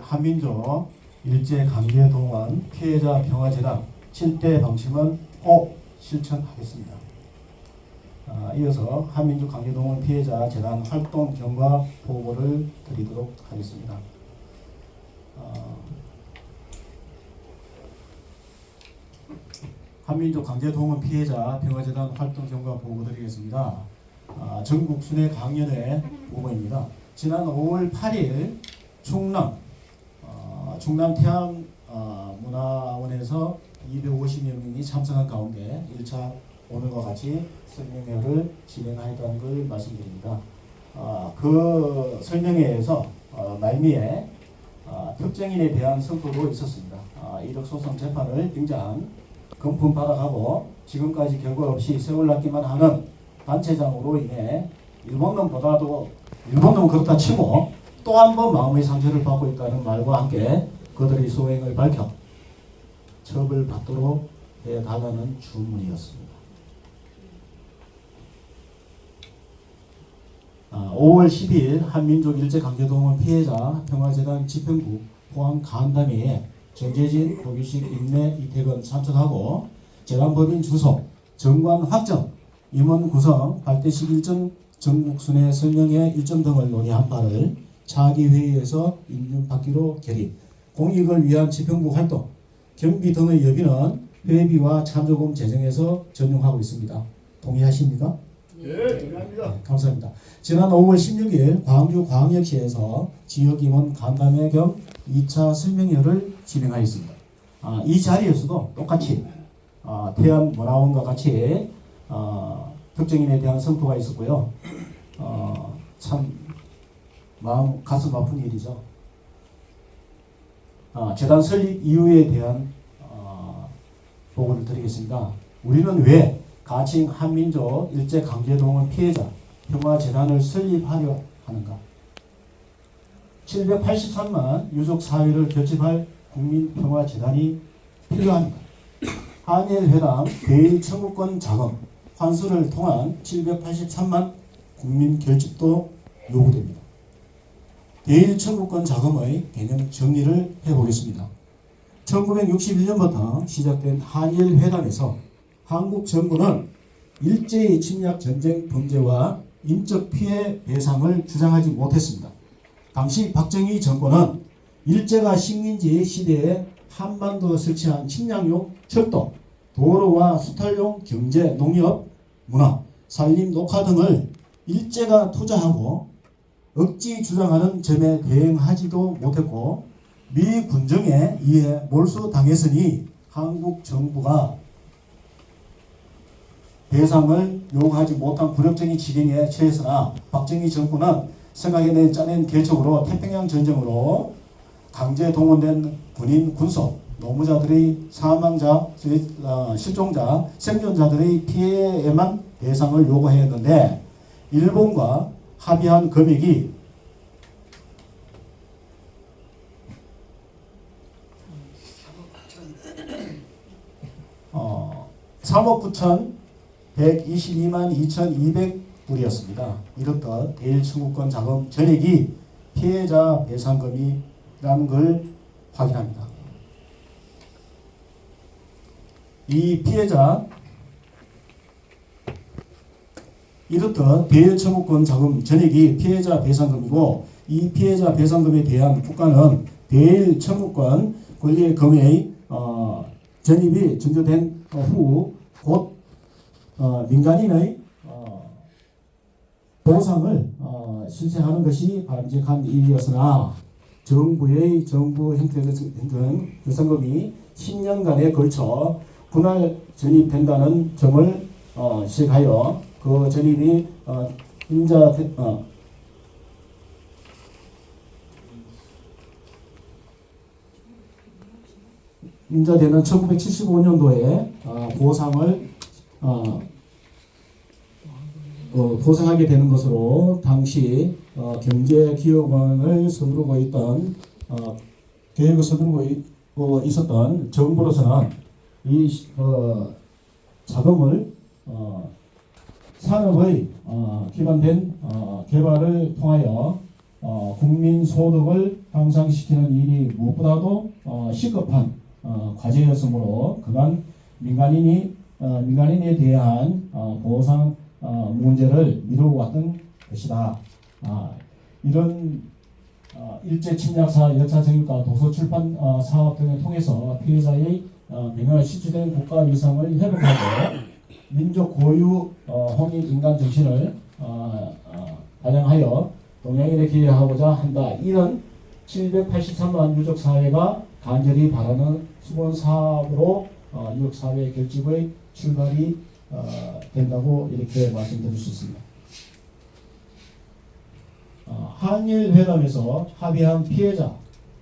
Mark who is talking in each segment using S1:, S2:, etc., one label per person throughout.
S1: 한민족 일제강제동원 피해자 평화재단 7대 방침은 꼭 실천하겠습니다. 이어서 한민족 강제동원 피해자 재단 활동 경과 보고를 드리도록 하겠습니다. 한민족 강제동원 피해자 평화재단 활동 경과 보고 드리겠습니다. 전국 순회 강연회 보고입니다. 지난 5월 8일 충남 태안문화원에서 250여 명이 참석한 가운데 1차 오늘과 같이 설명회를 진행하였다는 걸 말씀드립니다. 그 설명회에서 말미에 특정인에 대한 선포도 있었습니다. 이력소송 재판을 등장 금품 받아가고 지금까지 결과 없이 세월 낳기만 하는 단체장으로 인해 일본은 그렇다 치고 또 한 번 마음의 상처를 받고 있다는 말과 함께 그들의 소행을 밝혀 처벌받도록 해달라는 주문이었습니다. 5월 10일 한민족 일제강제동원 피해자 평화재단 집행부 포항 간담회에 정재진, 고규식, 임내, 이태근 참석하고 재단법인 주소, 정관 확정, 임원 구성, 발대식 일정, 전국순회 설명회 일정 등을 논의한 바를 차기회의에서 인준받기로 결의, 공익을 위한 집행부 활동, 경비 등의 여비는 회비와 참조금 재정에서 전용하고 있습니다. 동의하십니까?
S2: 네, 동의합니다.
S1: 네, 감사합니다. 지난 5월 16일 광주광역시에서 지역임원 간담회 겸 2차 설명회를 진행하였습니다. 이 자리에서도 똑같이 태안문화원과 같이 특정인에 대한 선포가 있었고요. 참 가슴 아픈 일이죠. 재단 설립 이유에 대한 보고를 드리겠습니다. 우리는 왜 가칭 한민족 일제강제동원 피해자 평화재단을 설립하려 하는가? 783만 유족사회를 결집할 국민평화재단이 필요합니다. 한일회담 대일 청구권 자금 환수를 통한 783만 국민 결집도 요구됩니다. 대일 청구권 자금의 개념 정리를 해보겠습니다. 1961년부터 시작된 한일회담에서 한국 정부는 일제의 침략 전쟁 범죄와 인적 피해 배상을 주장하지 못했습니다. 당시 박정희 정권은 일제가 식민지 시대에 한반도에 설치한 침략용 철도, 도로와 수탈용 경제, 농업, 문화, 산림, 녹화 등을 일제가 투자하고 억지 주장하는 점에 대응하지도 못했고 미 군정에 의해 몰수당했으니 한국 정부가 배상을 요구하지 못한 굴욕적인 지경에 처했으나 박정희 정부는 생각해낸 짜낸 계책으로 태평양 전쟁으로 강제 동원된 군인, 군소, 노무자들의 사망자, 실종자, 생존자들의 피해에만 배상을 요구했는데 일본과 합의한 금액이 3억 9,122만 2,200불이었습니다. 이렇듯 대일 청구권 자금 전액이 피해자 배상금이라는 걸 확인합니다. 이 피해자 이렇듯 대일 청구권 자금 전액이 피해자 배상금이고 이 피해자 배상금에 대한 국가는 대일 청구권 권리금의 전입이 전조된 후 곧 민간인의 보상을 실시하는 것이 바람직한 일이었으나 정부의 정부 형태의 배상금이 10년간에 걸쳐 분할 전입된다는 점을 시작하여 그 전입이 인자되는 1975년도에 보상을 보상하게 되는 것으로 당시 경제기업원을 서두르고 있던 계획을 서두르고 있었던 정부로서는 이 자금을 산업의 기반된 개발을 통하여 국민 소득을 향상시키는 일이 무엇보다도 시급한 과제였으므로 그간 민간인에 대한 보상 문제를 미루고 왔던 것이다. 이런 일제 침략사 역사 정립과 도서 출판 사업 등을 통해서 피해자의 명예가 실추된 국가 위상을 회복하고 민족 고유 홍익 인간 정신을 발扬하여 동양인에 기여하고자 한다. 이런 783만 유족 사회가 간절히 바라는 수건 사업으로 유족 사회 결집의 출발이 된다고 이렇게 말씀드릴 수 있습니다. 한일 회담에서 합의한 피해자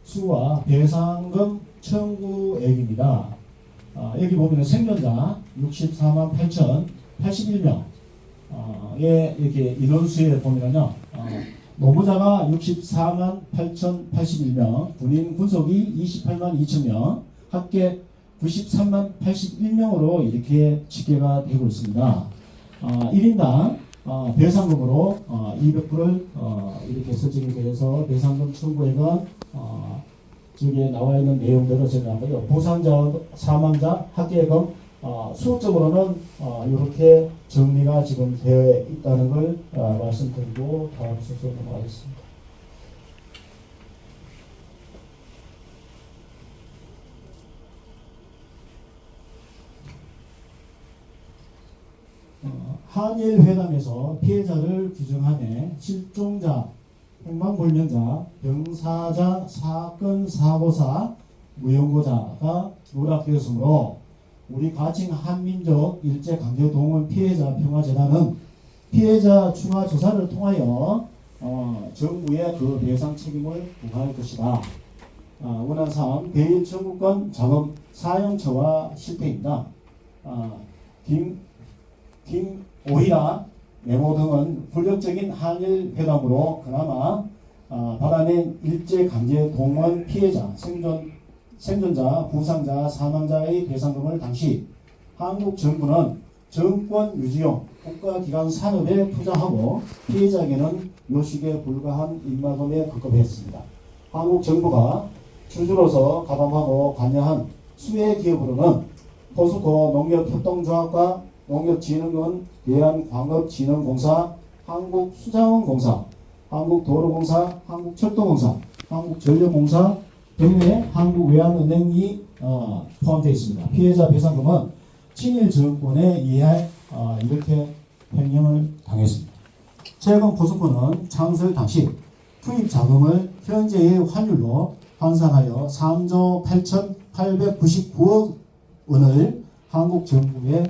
S1: 수와 배상금 청구액입니다. 여기 보면 생존자 64만 8,081명 이렇게 인원수에 보면요. 노무자가 64만 8,081명, 군인 군속이 28만 2천명, 합계 93만 81명으로 이렇게 집계가 되고 있습니다. 1인당 배상금으로 200불을 이렇게 설정이 되어서 배상금 청구액은 저기에 나와 있는 내용대로 정하고요. 부상자, 사망자, 합계금 수적으로는 이렇게 정리가 지금 되어 있다는 걸 말씀드리고 다음 순서로 넘어가겠습니다. 한일 회담에서 피해자를 규정하에 실종자, 행방불명자, 병사자, 사건 사고사, 무연고자가 누락되었으므로 우리 가칭 한민족 일제강제동원 피해자 평화재단은 피해자 추가 조사를 통하여 정부의 그 배상 책임을 부과할 것이다. 원안사항 대일 청구권 자금 사용처와 실태입니다. 김오희라 메모 등은 불력적인 한일 회담으로 그나마 받아낸 일제강제동원 피해자, 생존자, 부상자, 사망자의 배상금을 당시 한국 정부는 정권 유지용 국가기관 산업에 투자하고 피해자에게는 요식에 불과한 입마금에 급급했습니다. 한국 정부가 주주로서 가담하고 관여한 수혜 기업으로는 포스코 농협협동조합과 농협진흥원, 대한광업진흥공사, 한국수자원공사, 한국도로공사, 한국철도공사, 한국전력공사 등의 한국외환은행이 포함되어 있습니다. 피해자 배상금은 친일 정권에 의해 이렇게 횡령을 당했습니다. 최근 포스코는 창설 당시 투입 자금을 현재의 환율로 환산하여 3조 8,899억 원을 한국 정부에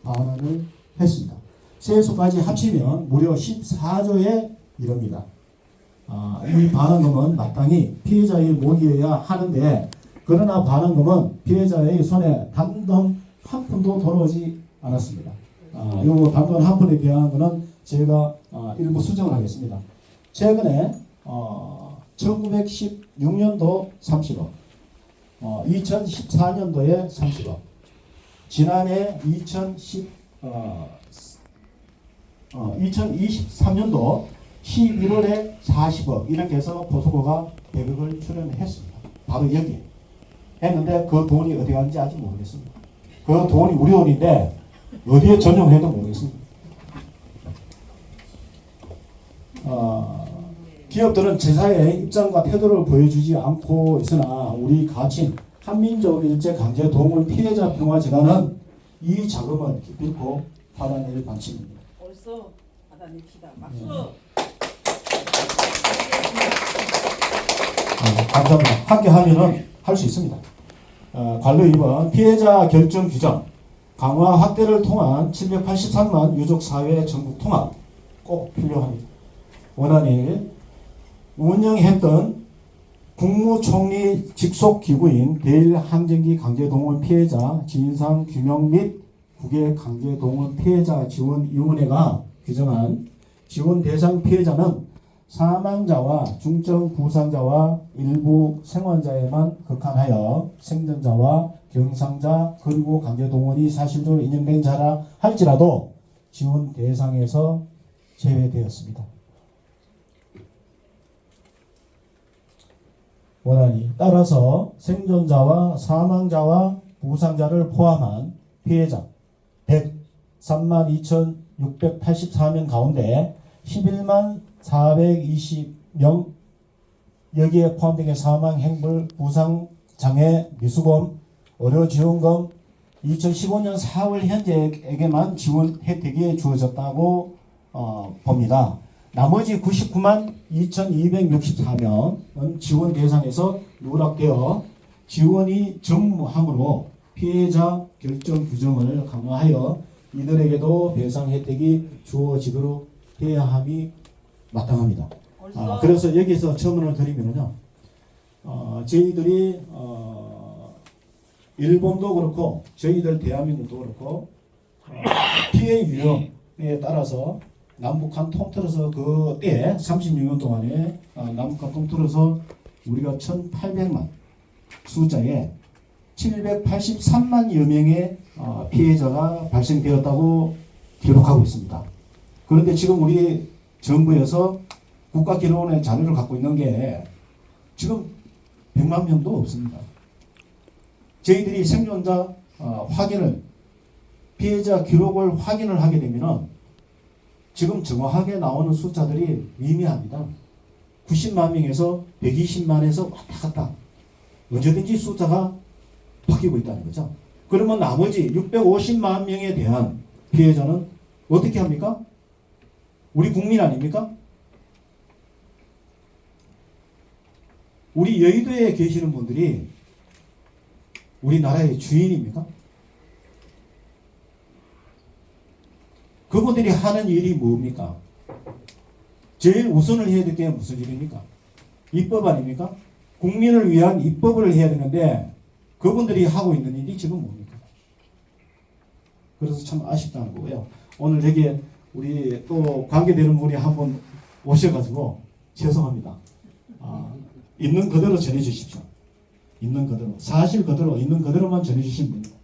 S1: 반환을 했습니다. 세수까지 합치면 무려 14조에 이릅니다. 이 반환금은 마땅히 피해자의 몫이어야 하는데 그러나 반환금은 피해자의 손에 단돈 한 푼도 돌아오지 않았습니다. 이 단돈 한 푼에 대한 것은 제가 일부 수정을 하겠습니다. 최근에 1916년도 30억, 2014년도에 30억, 지난해 2023년도 11월에 40억 이렇게 해서 포스코가 100억을 출연했습니다. 바로 여기 했는데 그 돈이 어디 갔는지 아직 모르겠습니다. 그 돈이 우리 돈인데 어디에 전용해도 모르겠습니다. 기업들은 제사의 입장과 태도를 보여주지 않고 있으나 우리 가칭 한민족 일제강제동원 피해자 평화재단은 이 자금을 기필코 받아낼 방침입니다.
S2: 벌써 받아냅시다. 박수.
S1: 감사합니다. 함께 하면은 할 수 있습니다. 관료 2번 피해자 결정 규정 강화 확대를 통한 783만 유족 사회 전국 통합 꼭 필요합니다. 원안 1 운영했던 국무총리 직속 기구인 대일항쟁기 강제동원 피해자 진상 규명 및 국외 강제동원 피해자 지원위원회가 규정한 지원 대상 피해자는 사망자와 중증 부상자와 일부 생환자에만 국한하여 생존자와 경상자 그리고 강제동원이 사실적으로 인정된 자라 할지라도 지원 대상에서 제외되었습니다. 원안이 따라서 생존자와 사망자와 부상자를 포함한 피해자 103만 2,684명 가운데 11만 420명 여기에 포함된 사망, 행불, 부상, 장애, 미수금, 의료지원금 2015년 4월 현재에게만 지원 혜택이 주어졌다고 봅니다. 나머지 99만 2,264명은 지원 대상에서 누락되어 지원이 전무함으로 피해자 결정 규정을 강화하여 이들에게도 배상 혜택이 주어지도록 해야 함이 마땅합니다. 그래서 여기서 첨언을 드리면요, 저희들이 일본도 그렇고 저희들 대한민국도 그렇고 피해 유형에 따라서 남북한 통틀어서 그때 36년 동안에 남북한 통틀어서 우리가 1,800만 숫자에 783만여 명의 피해자가 발생되었다고 기록하고 있습니다. 그런데 지금 우리 정부에서 국가기록원의 자료를 갖고 있는 게 지금 100만 명도 없습니다. 저희들이 생존자 확인을, 피해자 기록을 확인을 하게 되면은 지금 정확하게 나오는 숫자들이 미미합니다. 90만 명에서 120만에서 왔다 갔다 언제든지 숫자가 바뀌고 있다는 거죠. 그러면 나머지 650만 명에 대한 피해자는 어떻게 합니까? 우리 국민 아닙니까? 우리 여의도에 계시는 분들이 우리나라의 주인입니까? 그분들이 하는 일이 뭡니까? 제일 우선을 해야 될 게 무슨 일입니까? 입법 아닙니까? 국민을 위한 입법을 해야 되는데 그분들이 하고 있는 일이 지금 뭡니까? 그래서 참 아쉽다는 거고요. 오늘 여기에 우리 또 관계되는 분이 한 분 오셔가지고 죄송합니다. 있는 그대로 전해주십시오. 있는 그대로, 사실 그대로, 있는 그대로만 전해주시면 됩니다.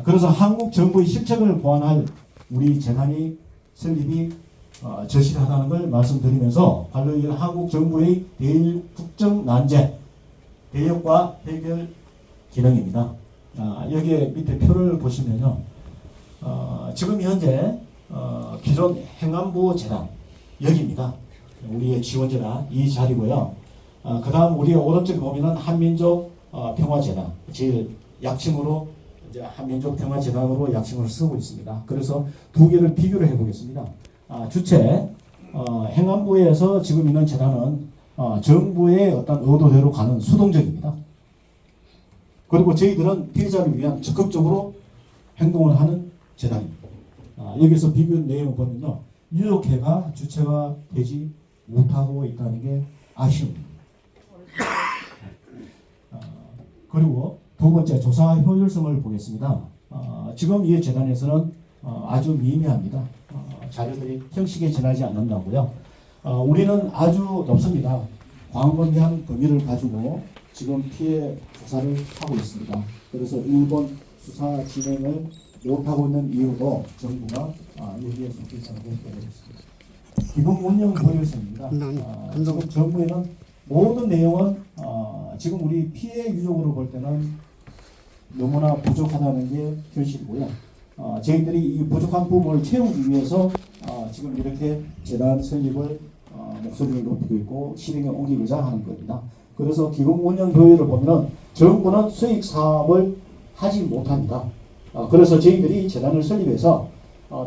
S1: 그래서 한국 정부의 실책을 보완할 우리 재난이 설립이 절실하다는 걸 말씀드리면서 바로 이 한국 정부의 대일 국정 난제 대역과 해결 기능입니다. 여기에 밑에 표를 보시면요, 지금 현재 기존 행안부 재단 여기입니다. 우리의 지원재단 이 자리고요. 그 다음 우리 오른쪽에 보면은 한민족 평화재단, 제일 약칭으로 이제 한민족 평화재단으로 약칭을 쓰고 있습니다. 그래서 두 개를 비교를 해보겠습니다. 주체 행안부에서 지금 있는 재단은 정부의 어떤 의도대로 가는 수동적입니다. 그리고 저희들은 피해자를 위한 적극적으로 행동을 하는 재단입니다. 여기서 비교 내용을 보면요, 유족회가 주체가 되지 못하고 있다는 게 아쉬움입니다. 그리고 두 번째, 조사 효율성을 보겠습니다. 지금 이 재단에서는 아주 미미합니다. 자료들이 형식에 지나지 않는다고요. 우리는 아주 높습니다. 광범위한 범위를 가지고 지금 피해 조사를 하고 있습니다. 그래서 일본 수사 진행을 못하고 있는 이유도 정부가 여기에 속해 있다고 보겠습니다. 기본 운영 효율성입니다. 지금 정부에는 모든 내용은 지금 우리 피해 유족으로 볼 때는 너무나 부족하다는 게 현실이고요. 저희들이 이 부족한 부분을 채우기 위해서 지금 이렇게 재단 설립을 목소리를 높이고 있고 실행에 옮기고자 하는 겁니다. 그래서 기본 운영 효율을 보면은 정부는 수익 사업을 하지 못합니다. 그래서 저희들이 재단을 설립해서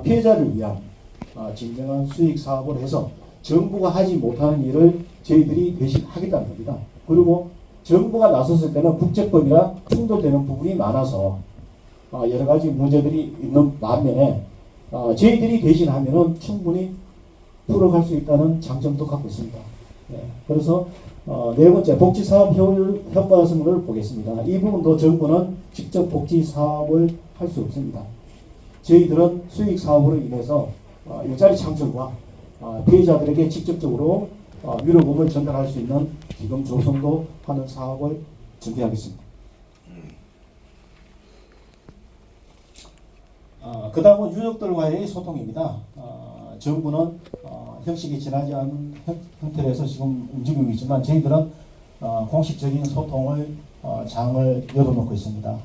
S1: 피해자를 위한 진정한 수익 사업을 해서 정부가 하지 못하는 일을 저희들이 대신 하겠다는 겁니다. 그리고 정부가 나섰을 때는 국제법이랑 충돌되는 부분이 많아서 여러 가지 문제들이 있는 반면에 저희들이 대신하면은 충분히 풀어갈 수 있다는 장점도 갖고 있습니다. 그래서 네 번째, 복지사업 효율 효과성을 보겠습니다. 이 부분도 정부는 직접 복지사업을 할 수 없습니다. 저희들은 수익사업으로 인해서 일자리 창출과 피해자들에게 직접적으로 위로금을 전달할 수 있는 기금 조성도 하는 사업을 준비하겠습니다. 그 다음은 유족들과의 소통입니다. 정부는 형식이 지나지 않은 형태에서 지금 움직이고 있지만 저희들은 공식적인 소통을 장을 열어놓고 있습니다.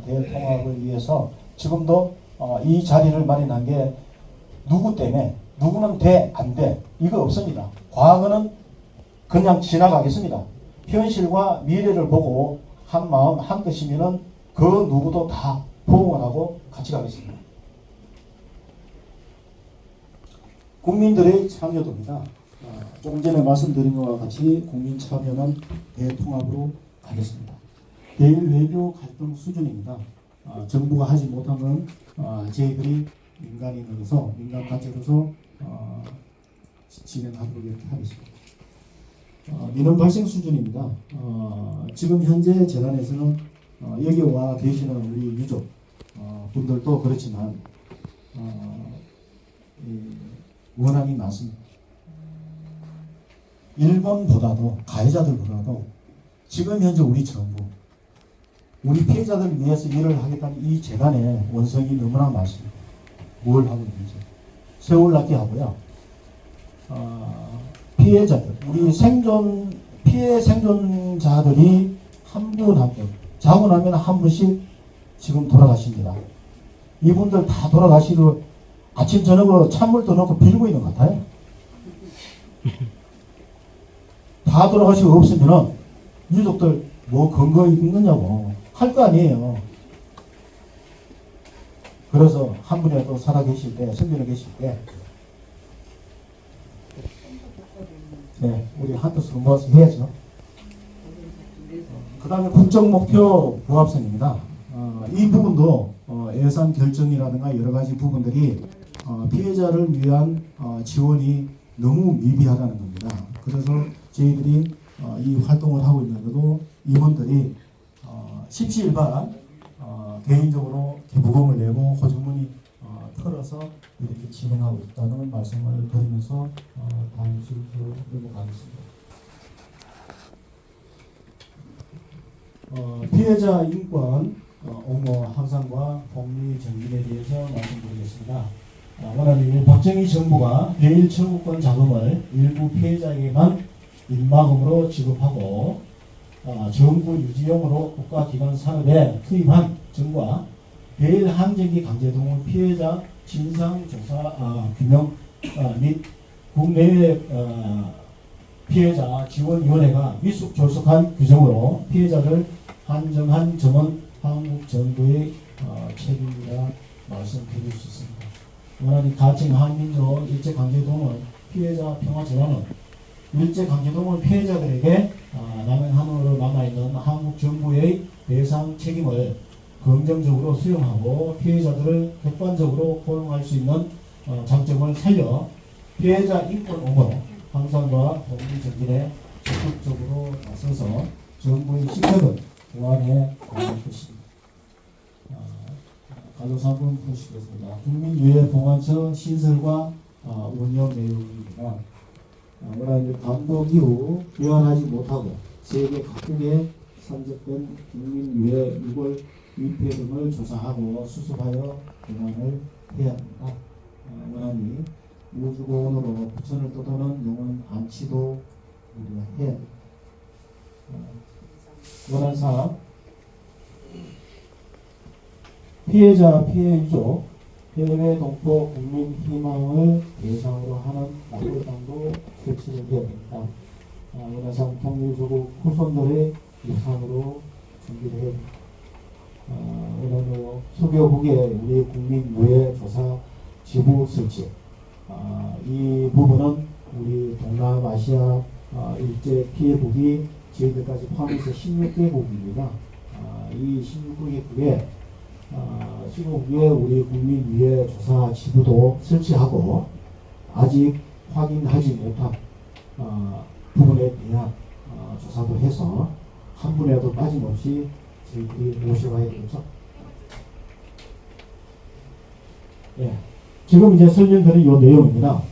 S1: 대통합을 위해서 지금도 이 자리를 마련한 게 누구 때문에 누구는 돼, 안 돼, 이거 없습니다. 과거는 그냥 지나가겠습니다. 현실과 미래를 보고 한 마음 한 뜻이면은 그 누구도 다 포옹을 하고 같이 가겠습니다. 국민들의 참여도입니다. 조금 전에 말씀드린 것과 같이 국민 참여는 대통합으로 가겠습니다. 대외외교 갈등 수준입니다. 정부가 하지 못한 건 저희들이 민간인으로서 민간단체로서 진행하도록 이렇게 하겠습니다. 민원 발생 수준입니다. 지금 현재 재단에서는 여기 와 계시는 우리 유족 분들도 그렇지만 원한이 많습니다. 일본보다도 가해자들보다도 지금 현재 우리 정부 우리 피해자들을 위해서 일을 하겠다는 이 재단의 원성이 너무나 많습니다. 뭘 하고 있는지 세월납기 하고요. 피해자들 우리 피해 생존자들이 한 분 한 분 자고 나면 한 분씩 지금 돌아가십니다. 이분들 다 돌아가시고 아침 저녁으로 찬물도 넣고 빌고 있는 것 같아요. 다 돌아가시고 없으면은 유족들 뭐 근거 있느냐고 할 거 아니에요. 그래서 한 분이라도 살아 계실 때, 생존해 계실 때, 네, 우리 한뜻으로 모아서 해야죠. 그 다음에 국정 목표 부합성입니다. 이 부분도 예산 결정이라든가 여러 가지 부분들이 피해자를 위한 지원이 너무 미비하다는 겁니다. 그래서 저희들이 이 활동을 하고 있는 것도 임원들이 십시일반 개인적으로 기부금을 내고 호주머니 털어서 이렇게 진행하고 있다는 말씀을 드리면서 다음 순서로 넘어가겠습니다. 피해자 인권 옹호 향상과 법리 정진에 대해서 말씀드리겠습니다. 원하는 박정희 정부가 대일 청구권 자금을 일부 피해자에게만 일막음으로 지급하고 정부 유지용으로 국가기관 산업에 투입한 정부와 대일 항쟁기 강제동원 피해자 진상조사 규명 및 국내외 피해자 지원위원회가 미숙졸속한 규정으로 피해자를 한정한 점은 한국 정부의 책임이라 말씀드릴 수 있습니다. 원하는 가칭 한민족 일제강제동원 피해자 평화전환은 일제강제동원 피해자들에게 남행한으로 남아있는 한국 정부의 배상 책임을 긍정적으로 수용하고 피해자들을 객관적으로 포용할 수 있는 장점을 살려 피해자 인권 옹호 향상과 법리 정진에 적극적으로 나서서 정부의 시책을 보완해 나갈 것입니다. 가로사 한번 보시겠습니다. 국민유해봉안처 신설과 운영 내용입니다. 반복 이후 귀환하지 못하고 세계 각국에 산적된 국민유해 유골 위패 등을 조사하고 수습하여 보관을 해야 합니다. 원하니 우주공원으로 부천을 떠도는 영혼 안치도 우리가 해야 합니다. 원한사 피해자 피해 유족 해외 동포 국민 희망을 대상으로 하는 낙골당도 설치를 해야 됩니다. 원한상 통일조국 후손들의 유산으로 준비를 해야 됩니다. 원하는 수교국의 우리 국민 유해 조사 지부 설치 이 부분은 우리 동남아시아 일제 피해국이 저희들까지 포함해서 16개국입니다. 이 16개국에 수국에 우리 국민 유해 조사 지부도 설치하고 아직 확인하지 못한 부분에 대한 조사도 해서 한 분에도 빠짐없이 저희들이 모셔가야 되겠죠. 예. 지금 이제 설명드린 이 내용입니다.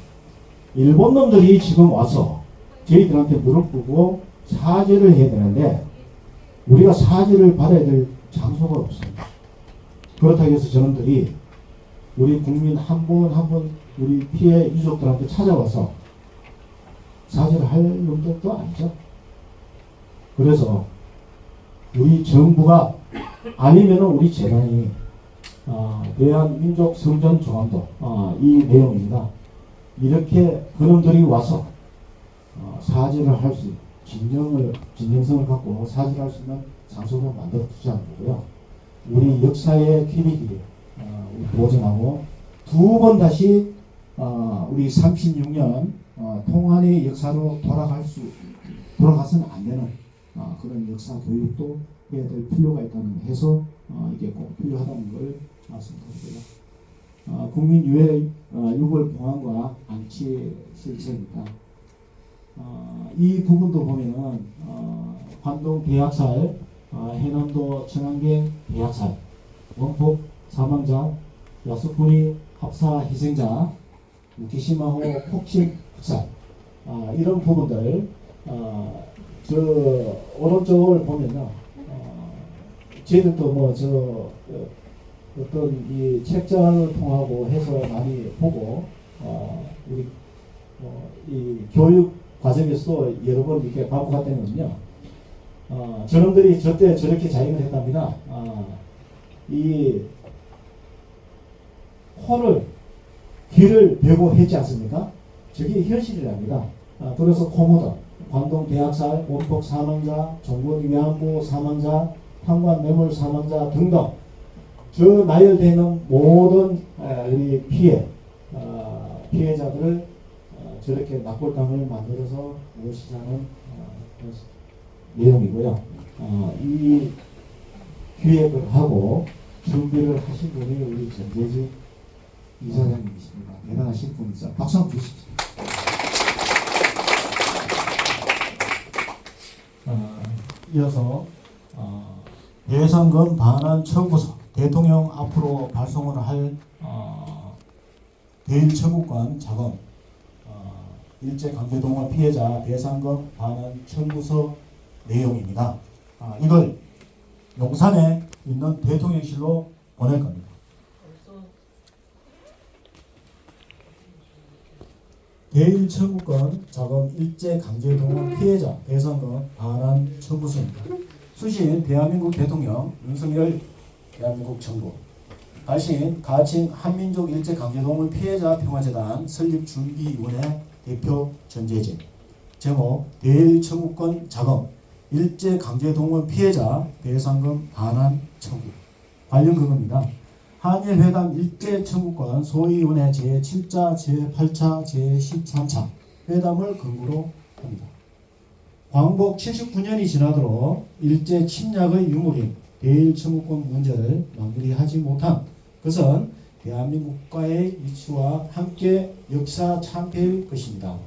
S1: 일본 놈들이 지금 와서 저희들한테 무릎 꿇고 사죄를 해야 되는데 우리가 사죄를 받아야 될 장소가 없습니다. 그렇다고 해서 저놈들이 우리 국민 한 분 한 분 우리 피해 유족들한테 찾아와서 사죄를 할 놈들도 아니죠. 그래서 우리 정부가 아니면은 우리 재단이 대한민족 성전조항도 이 내용입니다. 이렇게 그놈들이 와서 사죄를 할 수, 진정성을 갖고 사죄를 할 수 있는 장소를 만들어 주자는 거고요. 우리 역사의 길이기를 보존하고 두 번 다시 우리 36년 통한의 역사로 돌아가서는 안 되는 그런 역사 교육도 해야 될 필요가 있다는 해서 이게 꼭 필요하다는 걸 말씀드리고요. 국민유해 6월 봉안과 안치 실체입니다. 이 부분도 보면은 관동 대학살, 해남도 청안경 대학살, 원폭 사망자, 야수꾼이 합사 희생자, 우키시마호 폭침 학살, 이런 부분들 저 오른쪽을 보면요, 저희들도 어떤 이 책자를 통하고 해서 많이 보고 우리 이 교육 과정에서도 여러 번 이렇게 반복했다면요, 저놈들이 저때 저렇게 자행을 했답니다. 이 귀를 베고 했지 않습니까? 저게 현실이랍니다. 그래서 코모다, 관동 대학살, 원폭 사망자, 종군 위안부 사망자, 판관 매몰 사망자 등등 저 나열되는 모든 우리 피해자들을 저렇게 납골당을 만들어서 모시자는 내용이고요. 이 기획을 하고 준비를 하신 분이 우리 전재지 이사장님이십니다. 대단하신 분이죠. 박수 한번 주십시오. 이어서 예산금 반환 청구서 대통령 앞으로 발송을 할 대일 청구권 자금 일제 강제동원 피해자 배상금 반환 청구서 내용입니다. 이걸 용산에 있는 대통령실로 보낼 겁니다. 대일 청구권 자금 일제 강제동원 피해자 배상금 반환 청구서입니다. 수신 대한민국 대통령 윤석열 대한민국 정부, 발신 가칭 한민족 일제 강제동원 피해자 평화재단 설립준비위원회 대표 전재진, 제목 대일 청구권 자금 일제 강제동원 피해자 배상금 반환 청구. 관련 근거입니다. 한일회담 일제 청구권 소위원회 제7차, 제8차, 제13차 회담을 근거로 합니다. 광복 79년이 지나도록 일제 침략의 유물인 대일 청구권 문제를 마무리하지 못한 것은 대한민국과의 위치와 함께 역사 참패일 것입니다.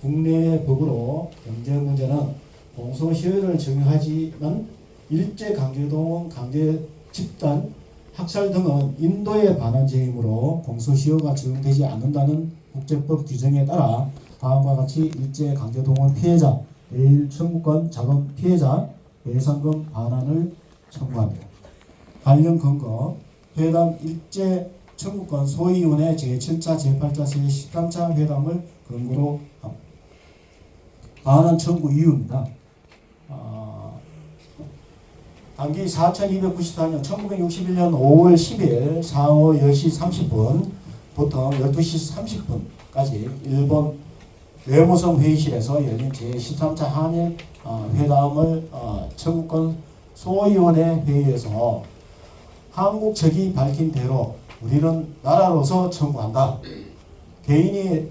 S1: 국내의 법으로 경제 문제는 공소시효를 적용하지만 일제 강제동원 강제 집단 학살 등은 인도의 반환죄이므로 공소시효가 적용되지 않는다는 국제법 규정에 따라 다음과 같이 일제 강제동원 피해자 대일 청구권 자금 피해자 배상금 반환을 청구합니다. 관련 근거 회담 일제 청구권 소위원회 제7차, 제8차, 제13차 회담을 근거로 합니다. 반환 청구 이유입니다. 당기 4294년 1961년 5월 10일 상호 10시 30분부터 12시 30분까지 일본 외무성 회의실에서 열린 제13차 한일 회담을 청구권 소위원회 회의에서 한국 측이 밝힌 대로 우리는 나라로서 청구한다. 개인에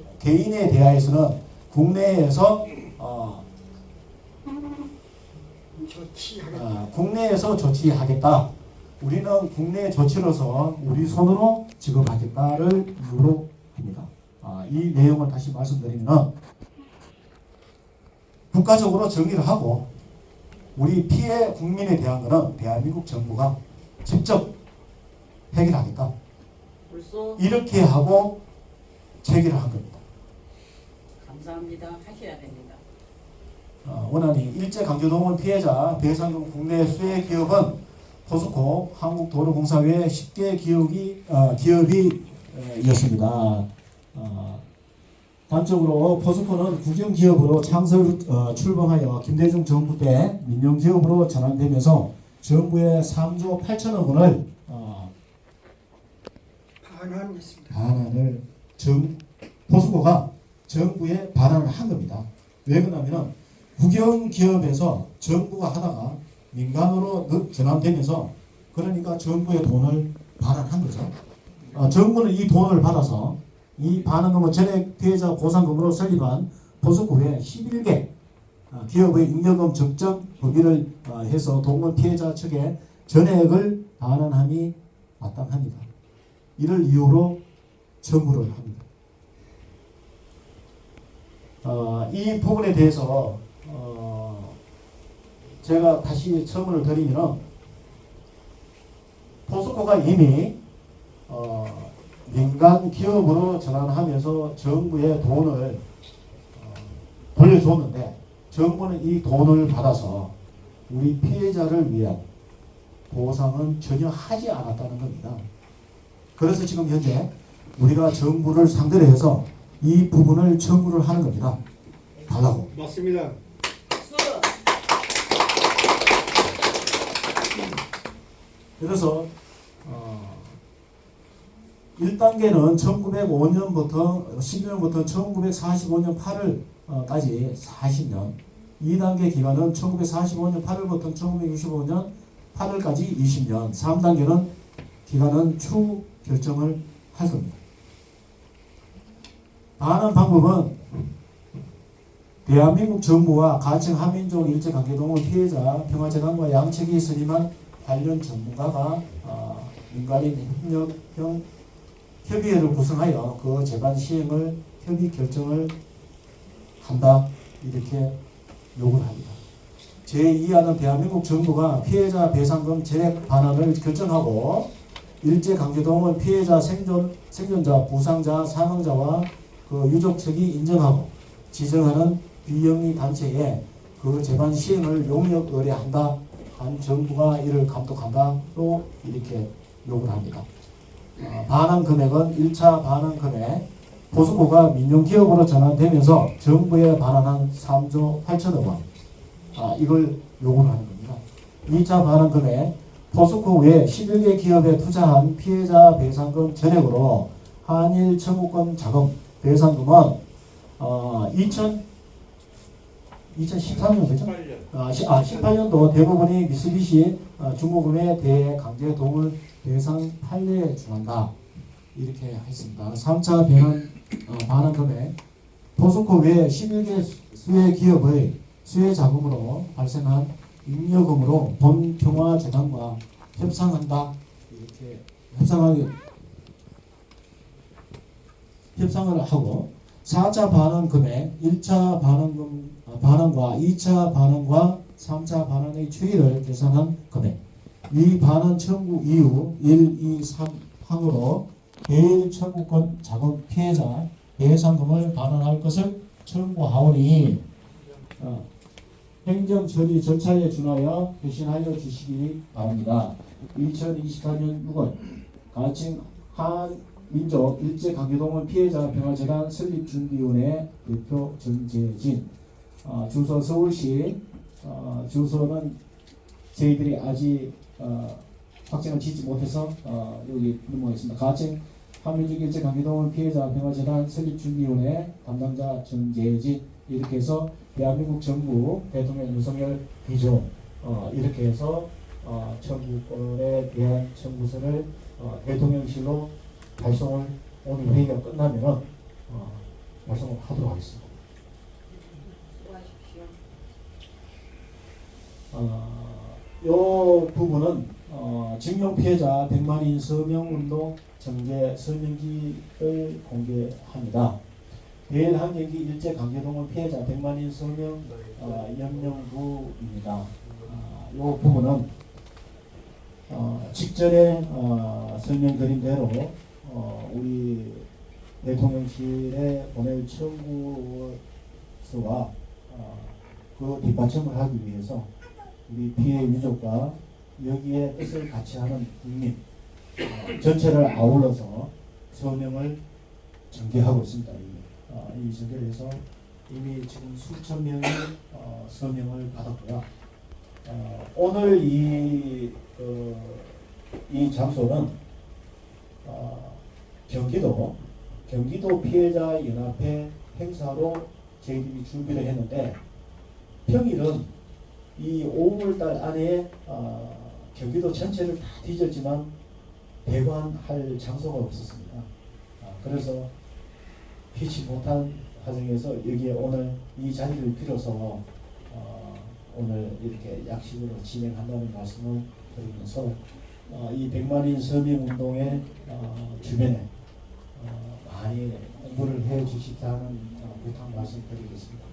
S1: 대하여서는 국내에서 국내에서 조치하겠다. 우리는 국내 조치로서 우리 손으로 지급하겠다를 이유로 합니다. 이 내용을 다시 말씀드리면 국가적으로 정의를 하고 우리 피해 국민에 대한 것은 대한민국 정부가 직접 해결하겠다. 이렇게 하고 체결을 한 겁니다.
S2: 감사합니다. 하셔야 됩니다.
S1: 원안이 일제 강제동원 피해자 배상금 국내 수혜 기업은 포스코, 한국도로공사 외 10개 기업이었습니다. 한쪽으로 포스코는 국영기업으로 창설 출범하여 김대중 정부 때 민영기업으로 전환되면서 정부의 3조 8천억 원을 반환을 포스코가 정부에 반환을 한 겁니다. 왜 그러냐면 국영기업에서 정부가 하다가 민간으로 전환되면서 그러니까 정부의 돈을 반환한 거죠. 정부는 이 돈을 받아서 이 반환금은 전액 피해자 보상금으로 설립한 포스코 외 11개 기업의 잉여금 적정 법의를 해서 동원 피해자 측에 전액을 반환함이 마땅합니다. 이를 이유로 청구를 합니다. 이 부분에 대해서 제가 다시 첨언을 드리면 포스코가 이미 민간 기업으로 전환하면서 정부의 돈을 돌려줬는데 정부는 이 돈을 받아서 우리 피해자를 위한 보상은 전혀 하지 않았다는 겁니다. 그래서 지금 현재 우리가 정부를 상대로 해서 이 부분을 청구를 하는 겁니다. 달라고.
S3: 맞습니다.
S1: 그래서 1단계는 1905년부터 11년부터 1945년 8월까지 40년, 2단계 기간은 1945년 8월부터 1965년 8월까지 20년, 3단계는 기간은 추후 결정을 할 겁니다. 반환 방법은 대한민국 정부와 가칭 한민족 일제강제동원 피해자 평화재단과 양측이 선임한 관련 전문가가 민간인 협력형 협의회를 구성하여 그 재반 시행을 협의 결정을 한다 이렇게 요구를 합니다. 제2항은 대한민국 정부가 피해자 배상금 전액 반환을 결정하고 일제강제동원 피해자 생존자, 부상자, 사망자와 그 유족 측이 인정하고 지정하는 비영리 단체에 그 재반 시행을 용역 의뢰한다. 한 정부가 이를 감독한다로 이렇게 요구를 합니다. 반환 금액은 1차 반환 금액 포스코가 민영기업으로 전환되면서 정부에 반환한 3조 8천억 원 이걸 요구를 하는 겁니다. 2차 반환 금액 포스코 외 11개 기업에 투자한 피해자 배상금 전액으로 한일 청구권 자금 배상금은 2013년 그죠? 18년도 대부분이 미쓰비시 중공업에 대해 강제동원 배상 판례에 준한다. 이렇게 했습니다. 3차 반환 금액 포스코 외 11개 수혜 기업의 수혜 자금으로 발생한 잉여금으로 본 평화재단과 협상한다. 이렇게 협상을 하고 4차 반환 금액 1차 반환과 2차 반환과 3차 반환의 추이를 계산한 금액 이 반환 청구 이후 1, 2, 3항으로 대일 청구권 자금 피해자 배상금을 반환할 것을 청구하오니 행정 처리 절차에 준하여 회신하여 주시기 바랍니다. 2024년 6월 가칭 한민족 일제강제동원 피해자 평화재단 설립준비위원회 대표 정재진 주소 서울시 주소는 저희들이 아직 확정을 짓지 못해서 여기 넘어가겠습니다. 가칭 한민족 일제강제동원 피해자 평화재단 설립준비위원회 담당자 정재진 이렇게 해서 대한민국 정부 대통령 윤석열 비조 이렇게 해서 청구권에 대한 청구서를 대통령실로 발송을 오늘 회의가 끝나면 발송을 하도록 하겠습니다. 이 부분은 징용 피해자 100만인 서명운동 전개 설명지를 공개합니다. 대일 한경기 일제강제동원 피해자 100만인 서명 연명부입니다. 이 부분은 직전에 설명드린 대로 우리 대통령실에 보낼 청구서와 그 뒷받침을 하기 위해서 우리 피해 유족과 여기에 뜻을 같이 하는 국민 전체를 아울러서 서명을 전개하고 있습니다. 이 전결에서 이미 지금 수천 명의 서명을 받았고요. 오늘 이 장소는 경기도 피해자 연합회 행사로 저희들이 준비를 했는데 평일은 이 5월달 안에 경기도 전체를 다 뒤졌지만 대관할 장소가 없었습니다. 그래서 피치 못한 과정에서 여기에 오늘 이 자리를 빌어서 오늘 이렇게 약식으로 진행한다는 말씀을 드리면서 이 100만인 서명운동의 주변에 많이 공부를 해 주시다는 부탁 말씀드리겠습니다.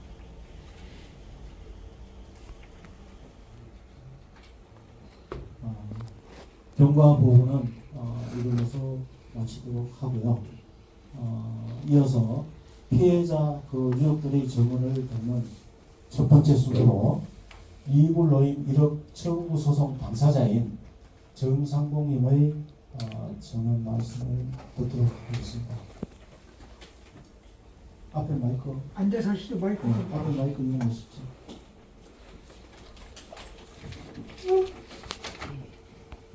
S1: 경과 부분은 이걸로서 마치도록 하고요. 이어서 피해자 유족들의 증언을 듣는 첫 번째 순서로 이불노인 1억 청구 소송 당사자인 정상봉님의 증언 말씀을 듣도록 하겠습니다. 앞에 마이크.
S3: 앉아서 하시죠. 마이크.
S1: 앞에 마이크 이용하십시오.